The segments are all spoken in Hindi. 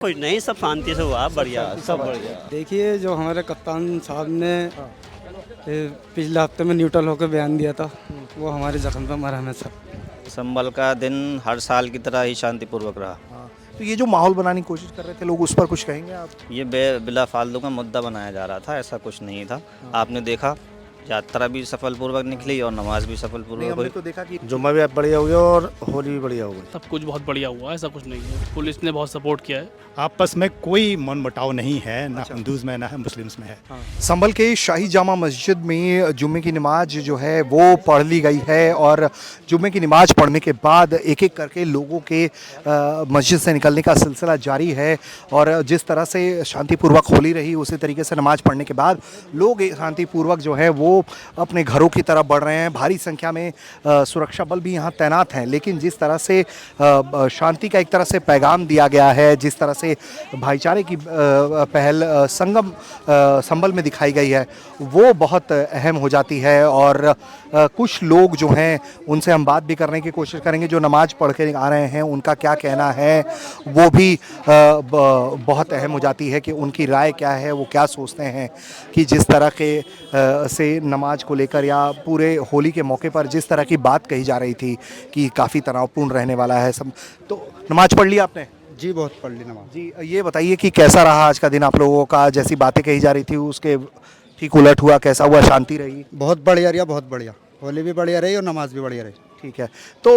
कुछ नहीं, सब शांति से हुआ, बढ़िया सब बढ़िया। देखिए जो हमारे कप्तान साहब ने पिछले हफ्ते में न्यूट्रल होकर बयान दिया था, वो हमारे जख्म पे मरहम है सर। संभल का दिन हर साल की तरह ही शांतिपूर्वक रहा। तो ये जो माहौल बनाने की कोशिश कर रहे थे लोग, उस पर कुछ कहेंगे आप? ये बिला फालतू का मुद्दा बनाया जा रहा था, ऐसा कुछ नहीं था। आपने देखा यात्रा भी सफलपूर्वक निकली और नमाज भी नहीं, सफलपूर्वक हमने हुई। तो देखा कि जुम्मा भी बढ़िया हो गया और होली भी बढ़िया हो गई। सब कुछ बहुत बढ़िया हुआ, ऐसा कुछ नहीं है। पुलिस ने बहुत सपोर्ट किया है। आपस में कोई मनमुटाव नहीं है, ना हिंदूज में ना है मुस्लिम्स में है। संभल के शाही जामा मस्जिद में जुम्मे की नमाज जो है वो पढ़ ली गई है और जुम्मे की नमाज पढ़ने के बाद एक एक करके लोगों के मस्जिद से निकलने का सिलसिला जारी है। और जिस तरह से शांतिपूर्वक होली रही, उसी तरीके से नमाज पढ़ने के बाद लोग शांतिपूर्वक जो है वो अपने घरों की तरफ बढ़ रहे हैं। भारी संख्या में सुरक्षा बल भी यहाँ तैनात हैं, लेकिन जिस तरह से शांति का एक तरह से पैगाम दिया गया है, जिस तरह से भाईचारे की पहल संभल में दिखाई गई है, वो बहुत अहम हो जाती है। और कुछ लोग जो हैं उनसे हम बात भी करने की कोशिश करेंगे, जो नमाज पढ़ के आ रहे हैं उनका क्या कहना है, वो भी बहुत अहम हो जाती है कि उनकी राय क्या है, वो क्या सोचते हैं कि जिस तरह के से नमाज को लेकर या पूरे होली के मौके पर जिस तरह की बात कही जा रही थी कि काफ़ी तनावपूर्ण रहने वाला है सब। तो नमाज पढ़ ली आपने? जी बहुत पढ़ ली नमाज। जी, ये बताइए कि कैसा रहा आज का दिन आप लोगों का? जैसी बातें कही जा रही थी उसके ठीक उलट हुआ, कैसा हुआ? शांति रही? बहुत बढ़िया रहा, बहुत बढ़िया। होली भी बढ़िया रही और नमाज भी बढ़िया रही। ठीक है। तो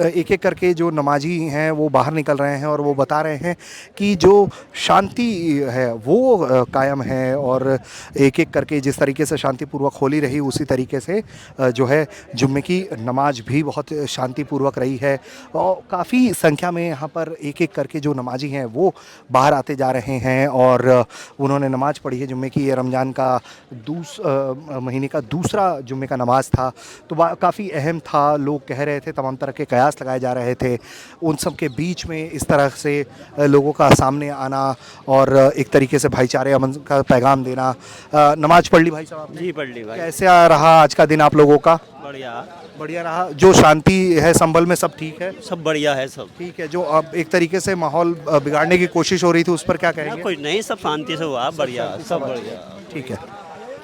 एक एक करके जो नमाजी हैं वो बाहर निकल रहे हैं और वो बता रहे हैं कि जो शांति है वो कायम है, और एक एक करके जिस तरीके से शांतिपूर्वक होली रही, उसी तरीके से जो है जुम्मे की नमाज भी बहुत शांतिपूर्वक रही है। और काफ़ी संख्या में यहाँ पर एक एक करके जो नमाजी हैं वो बाहर आते जा रहे हैं और उन्होंने नमाज पढ़ी है जुम्मे की। ये रमज़ान का महीने का दूसरा जुम्मे का नमाज था, तो काफ़ी अहम था। लोग कह रहे थे, तमाम तरह के कयास लगाए जा रहे थे, उन सब के बीच में इस तरह से लोगों का सामने आना और एक तरीके से भाईचारे अमन का पैगाम देना। नमाज पढ़ ली भाई साहब आपने? जी पढ़ ली भाई। कैसे रहा आज का दिन आप लोगों का? बढ़िया बढ़िया रहा। जो शांति है संभल में, सब ठीक है? सब बढ़िया है सब। ठीक है। जो अब एक तरीके से माहौल बिगाड़ने की कोशिश हो रही थी, उस पर क्या कहेंगे? कुछ नहीं, सब शांति से हुआ, बढ़िया सब बढ़िया। ठीक है।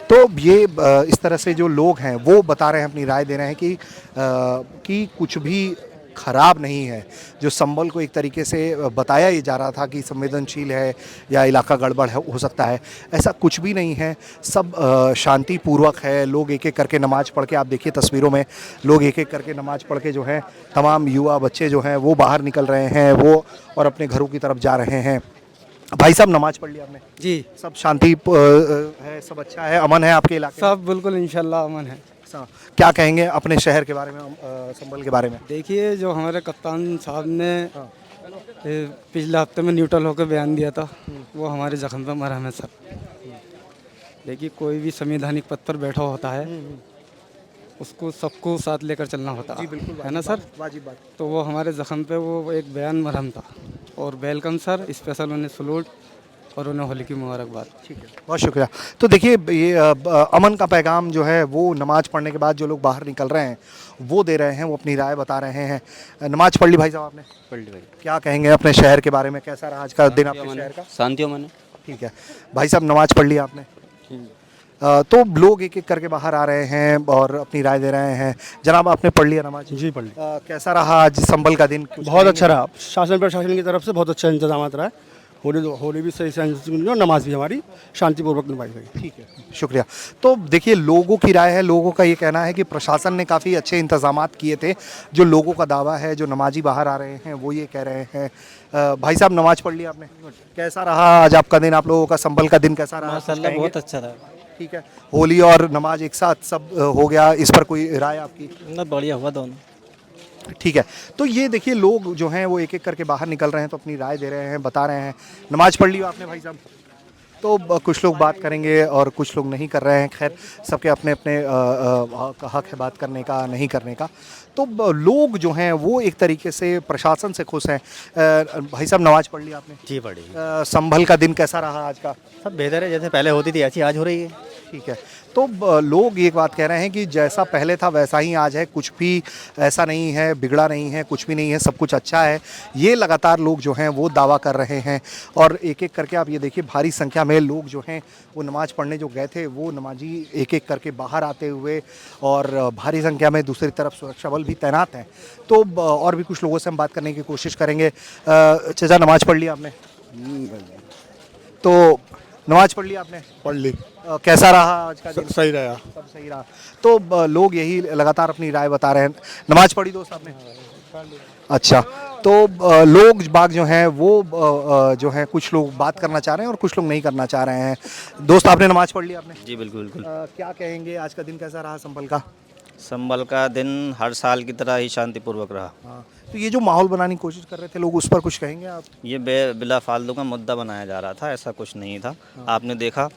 तो ये इस तरह से जो लोग हैं वो बता रहे हैं, अपनी राय दे रहे हैं कि कुछ भी ख़राब नहीं है। जो संभल को एक तरीके से बताया ही जा रहा था कि संवेदनशील है या इलाका गड़बड़ है, हो सकता है, ऐसा कुछ भी नहीं है। सब शांतिपूर्वक है। लोग एक एक करके नमाज़ पढ़ के, आप देखिए तस्वीरों में, लोग एक एक करके नमाज़ पढ़ के जो है तमाम युवा बच्चे जो हैं वो बाहर निकल रहे हैं वो और अपने घरों की तरफ जा रहे हैं। भाई साहब, नमाज पढ़ ली आपने? जी सब शांति है, सब अच्छा है, अमन है आपके इलाके में? सब बिल्कुल इंशाल्लाह अमन है। क्या कहेंगे अपने शहर के बारे में, संभल के बारे में? देखिए जो हमारे कप्तान साहब ने पिछले हफ्ते में न्यूट्रल होकर बयान दिया था, वो हमारे जख्म पे मरहम है सर। देखिए कोई भी संवैधानिक पद पर बैठा होता है, उसको सबको साथ लेकर चलना होता है। बिल्कुल है ना सर? वाजिब बात। तो वो हमारे जख्म पे वो एक बयान मरहम था। और वेलकम सर, स्पेशल उन्हें सलूट और उन्हें होली की मुबारकबाद। ठीक है, बहुत शुक्रिया। तो देखिए ये अमन का पैगाम जो है वो नमाज पढ़ने के बाद जो लोग बाहर निकल रहे हैं वो दे रहे हैं, वो अपनी राय बता रहे हैं। नमाज पढ़ ली भाई साहब आपने? पढ़ ली भाई। क्या कहेंगे अपने शहर के बारे में? कैसा रहा आज का दिन आपके शहर का? शांति मन। ठीक है। भाई साहब, नमाज पढ़ ली आपने? तो लोग एक एक करके बाहर आ रहे हैं और अपनी राय दे रहे हैं। जनाब, आपने पढ़ लिया नमाज? जी पढ़ ली। कैसा रहा आज संभल का दिन? बहुत अच्छा रहा। शासन प्रशासन की तरफ से बहुत अच्छा इंतजाम रहा है। होली भी सही से और नमाज भी हमारी शांतिपूर्वक निभाई गई। ठीक है, शुक्रिया। तो देखिए लोगों की राय है, लोगों का ये कहना है कि प्रशासन ने काफ़ी अच्छे इंतजामात किए थे। जो लोगों का दावा है, जो नमाजी बाहर आ रहे हैं वो ये कह रहे हैं। भाई साहब, नमाज पढ़ ली आपने? कैसा रहा आज आपका दिन? आप लोगों का संभल का दिन कैसा रहा? माशाल्लाह बहुत अच्छा था। ठीक है। होली और नमाज एक साथ सब हो गया, इस पर कोई राय आपकी? बढ़िया हुआ दोनों। ठीक है। तो ये देखिए लोग जो हैं वो एक एक करके बाहर निकल रहे हैं, तो अपनी राय दे रहे हैं, बता रहे हैं। नमाज पढ़ ली आपने भाई साहब? तो कुछ लोग बात करेंगे और कुछ लोग नहीं कर रहे हैं। खैर, सबके अपने अपने हक है बात करने का, नहीं करने का। तो लोग जो हैं वो एक तरीके से प्रशासन से खुश हैं। भाई साहब, नमाज पढ़ ली आपने? जी पढ़ी। संभल का दिन कैसा रहा आज का? सब बेहतर है, जैसे पहले होती थी ऐसी आज हो रही है। ठीक है। तो लोग एक बात कह रहे हैं कि जैसा पहले था वैसा ही आज है, कुछ भी ऐसा नहीं है, बिगड़ा नहीं है, कुछ भी नहीं है, सब कुछ अच्छा है। ये लगातार लोग जो हैं वो दावा कर रहे हैं। और एक एक करके आप ये देखिए, भारी संख्या में लोग जो हैं वो नमाज़ पढ़ने जो गए थे वो नमाजी एक एक करके बाहर आते हुए, और भारी संख्या में दूसरी तरफ सुरक्षा बल भी तैनात हैं। तो और भी कुछ लोगों से हम बात करने की कोशिश करेंगे। चाचा, नमाज़ पढ़ ली आपने? तो नमाज़ पढ़ ली आपने? पढ़ ली, कैसा रहा आज का दिन? सही रहा। सब सही रहा। तो लोग यही लगातार अपनी राय बता रहे हैं। नमाज पढ़ी दोस्त आपने? अच्छा, तो लोग बाग जो हैं वो जो हैं, कुछ लोग बात करना चाह रहे हैं और कुछ लोग नहीं करना चाह रहे हैं। दोस्त, आपने नमाज पढ़ ली आपने? जी बिल्कुल बिल्कुल। क्या कहेंगे, आज का दिन कैसा रहा संभल का? संभल का दिन हर साल की तरह ही शांतिपूर्वक रहा। हाँ, तो ये जो माहौल बनाने की कोशिश कर रहे थे लोग, उस पर कुछ कहेंगे आप? ये बिला फालतू का मुद्दा बनाया जा रहा था, ऐसा कुछ नहीं था। आपने देखा,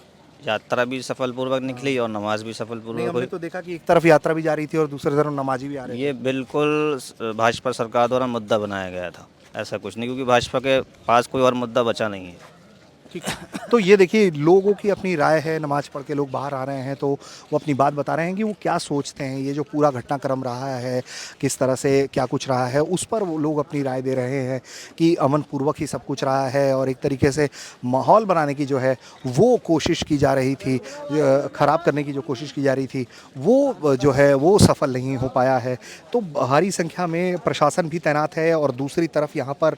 यात्रा भी सफलपूर्वक निकली और नमाज भी नहीं, सफलपूर्वक हमने हुई। तो देखा कि एक तरफ यात्रा भी जा रही थी और दूसरी तरफ नमाजी भी आ रहे थे। ये बिल्कुल भाजपा सरकार द्वारा मुद्दा बनाया गया था, ऐसा कुछ नहीं, क्योंकि भाजपा के पास कोई और मुद्दा बचा नहीं है। ठीक है, तो ये देखिए, लोगों की अपनी राय है। नमाज पढ़ के लोग बाहर आ रहे हैं तो वो अपनी बात बता रहे हैं कि वो क्या सोचते हैं, ये जो पूरा घटनाक्रम रहा है, किस तरह से क्या कुछ रहा है, उस पर वो लोग अपनी राय दे रहे हैं कि अमन पूर्वक ही सब कुछ रहा है। और एक तरीके से माहौल बनाने की जो है वो कोशिश की जा रही थी, ख़राब करने की जो कोशिश की जा रही थी, वो जो है वो सफल नहीं हो पाया है। तो भारी संख्या में प्रशासन भी तैनात है और दूसरी तरफ यहाँ पर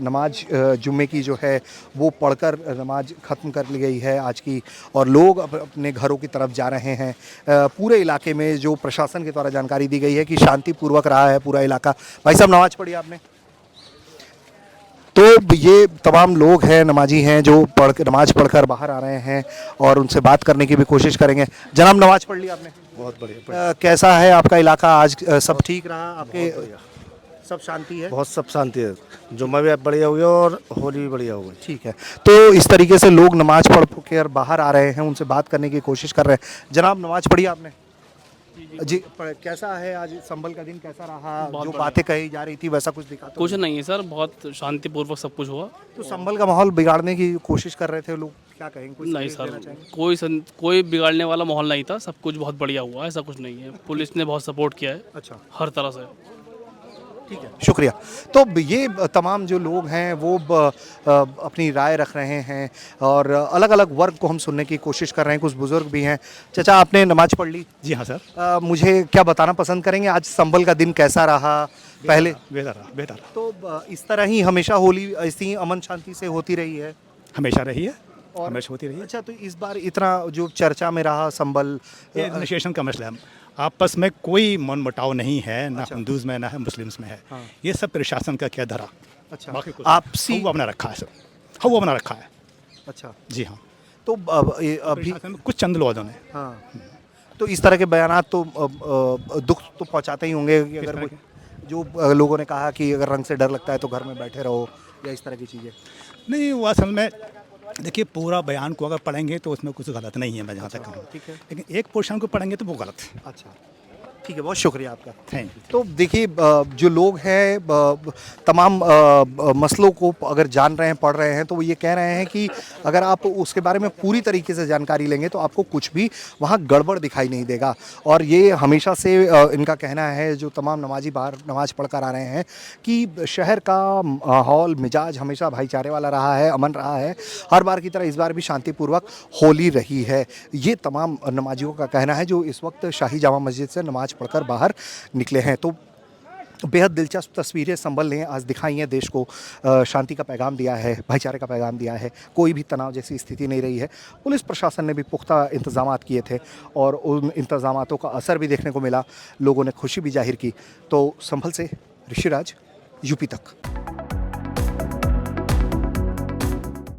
नमाज जुम्मे की जो है वो पढ़कर नमाज ख़त्म कर ली गई है आज की, और लोग अपने घरों की तरफ जा रहे हैं। पूरे इलाके में जो प्रशासन के द्वारा जानकारी दी गई है कि शांतिपूर्वक रहा है पूरा इलाका। भाई साहब, नमाज पढ़ी आपने? तो ये तमाम लोग हैं, नमाजी हैं, जो नमाज पढ़कर बाहर आ रहे हैं और उनसे बात करने की भी कोशिश करेंगे। जनाब, नमाज पढ़ ली आपने? बहुत बढ़िया। कैसा है आपका इलाका आज? सब ठीक रहा आपके? सब शांति है? बहुत सब शांति है। जुम्मा भी बढ़िया हुई और होली भी बढ़िया हो गई। ठीक है, तो इस तरीके से लोग नमाज पढ़ कर बाहर आ रहे हैं, उनसे बात करने की कोशिश कर रहे हैं। जनाब, नमाज पढ़ी आपने? जी, कैसा है आज संभल का दिन, कैसा रहा? जो बातें कही जा रही थी वैसा कुछ दिखा तो? कुछ नहीं है सर, बहुत शांतिपूर्वक सब कुछ हुआ। तो संभल का माहौल बिगाड़ने की कोशिश कर रहे थे लोग, क्या कहेंगे? कुछ नहीं संदेश देना सर, चाहेंगे? कोई बिगाड़ने वाला माहौल नहीं था, सब कुछ बहुत बढ़िया हुआ, ऐसा कुछ नहीं है। पुलिस ने बहुत सपोर्ट किया है अच्छा, हर तरह से। ठीक है, शुक्रिया। तो ये तमाम जो लोग हैं वो अपनी राय रख रहे हैं और अलग अलग वर्ग को हम सुनने की कोशिश कर रहे हैं। कुछ बुजुर्ग भी हैं। चाचा, आपने नमाज पढ़ ली? जी हाँ सर। मुझे क्या बताना पसंद करेंगे, आज संभल का दिन कैसा रहा? पहले बेहतर रहा, बेहतर रहा। तो इस तरह ही हमेशा होली ऐसी अमन शांति से होती रही है? हमेशा रही है और हमेशा होती रही है। अच्छा, तो इस बार इतना जो चर्चा में रहा संभल, ये इनिशिएशन का मसला है, आपस में कोई मनमुटाव नहीं है, ना हिंदूज में ना है मुस्लिम्स में है। ये सब प्रशासन का क्या धरा। अच्छा, बाकी कुछ आपसी वो अपना रखा है, सब वो अपना रखा है। अच्छा, जी हाँ। तो अभी प्रशासन में कुछ चंद लोगों ने हाँ, तो इस तरह के बयानात तो दुख तो पहुंचाते ही होंगे कि अगर कोई, जो लोगों ने कहा कि अगर रंग से डर लगता है तो घर में बैठे रहो, या इस तरह की चीज़ें। नहीं, वो असल में देखिए, पूरा बयान को अगर पढ़ेंगे तो उसमें कुछ गलत नहीं है, मैं जहाँ तक कहूँ। ठीक है, लेकिन एक पोर्शन को पढ़ेंगे तो वो गलत है। अच्छा, ठीक है, बहुत शुक्रिया आपका। Thank you. तो देखिए, जो लोग हैं तमाम मसलों को अगर जान रहे हैं, पढ़ रहे हैं, तो वो ये कह रहे हैं कि अगर आप उसके बारे में पूरी तरीके से जानकारी लेंगे तो आपको कुछ भी वहाँ गड़बड़ दिखाई नहीं देगा। और ये हमेशा से इनका कहना है, जो तमाम नमाजी बाहर नमाज पढ़ कर आ रहे हैं, कि शहर का माहौल मिजाज हमेशा भाईचारे वाला रहा है, अमन रहा है। हर बार की तरह इस बार भी शांतिपूर्वक होली रही है। ये तमाम नमाजियों का कहना है जो इस वक्त शाही जामा मस्जिद से नमाज पढ़कर बाहर निकले हैं। तो बेहद दिलचस्प तस्वीरें संभल ने आज दिखाई हैं देश को। शांति का पैगाम दिया है, भाईचारे का पैगाम दिया है, कोई भी तनाव जैसी स्थिति नहीं रही है। पुलिस प्रशासन ने भी पुख्ता इंतजामात किए थे और उन इंतजामातों का असर भी देखने को मिला, लोगों ने खुशी भी जाहिर की। तो संभल से ऋषिराज, यूपी तक।